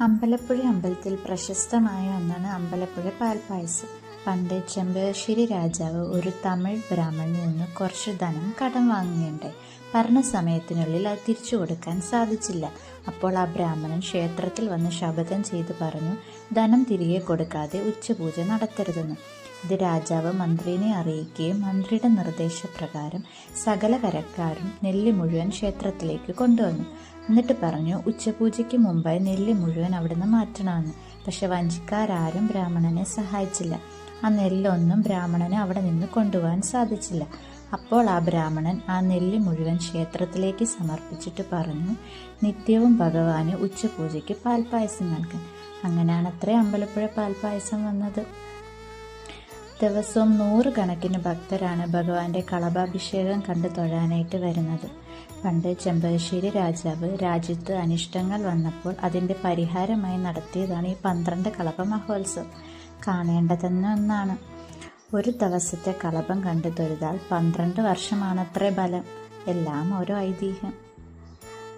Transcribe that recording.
അമ്പലപ്പുഴ അമ്പലത്തിൽ പ്രശസ്തമായ ഒന്നാണ് അമ്പലപ്പുഴ പാൽപ്പായസം. പണ്ട് ചെമ്പകശ്ശേരി രാജാവ് ഒരു തമിഴ് ബ്രാഹ്മണനിൽ നിന്ന് കുറച്ച് ധനം കടം വാങ്ങുകയുണ്ടായി. പറഞ്ഞ സമയത്തിനുള്ളിൽ അത് തിരിച്ചു കൊടുക്കാൻ സാധിച്ചില്ല. അപ്പോൾ ആ ബ്രാഹ്മണൻ ക്ഷേത്രത്തിൽ വന്ന് ശപഥം ചെയ്ത് പറഞ്ഞു, ധനം തിരികെ കൊടുക്കാതെ ഉച്ചപൂജ നടത്തരുതെന്ന്. ഇത് രാജാവ് മന്ത്രിനെ അറിയിക്കുകയും മന്ത്രിയുടെ നിർദ്ദേശപ്രകാരം സകല കരക്കാരും നെല്ല് മുഴുവൻ ക്ഷേത്രത്തിലേക്ക് കൊണ്ടുവന്നു. എന്നിട്ട് പറഞ്ഞു, ഉച്ചപൂജയ്ക്ക് മുമ്പായി നെല്ല് മുഴുവൻ അവിടുന്ന് മാറ്റണമെന്ന്. പക്ഷെ വഞ്ചിക്കാരും ബ്രാഹ്മണനെ സഹായിച്ചില്ല. ആ നെല്ലൊന്നും ബ്രാഹ്മണന് അവിടെ നിന്ന് കൊണ്ടുപോകാൻ സാധിച്ചില്ല. അപ്പോൾ ആ ബ്രാഹ്മണൻ ആ നെല്ല് മുഴുവൻ ക്ഷേത്രത്തിലേക്ക് സമർപ്പിച്ചിട്ട് പറഞ്ഞു, നിത്യവും ഭഗവാന് ഉച്ചപൂജയ്ക്ക് പാൽപ്പായസം നൽകാൻ. അങ്ങനെയാണത്രേ അമ്പലപ്പുഴ പാൽപ്പായസം വന്നത്. ദിവസവും 100 കണക്കിന് ഭക്തരാണ് ഭഗവാന്റെ കളഭാഭിഷേകം കണ്ടു തൊഴാനായിട്ട് വരുന്നത്. പണ്ട് ചെമ്പകശ്ശേരി രാജാവ് രാജ്യത്ത് അനിഷ്ടങ്ങൾ വന്നപ്പോൾ അതിൻ്റെ പരിഹാരമായി നടത്തിയതാണ് ഈ 12 കളഭ മഹോത്സവം. കാണേണ്ടതെന്ന ഒന്നാണ്. ഒരു ദിവസത്തെ കളഭം കണ്ടു തൊഴുതാൽ 12 വർഷമാണത്രേ ബലം. എല്ലാം ഓരോ ഐതിഹ്യം.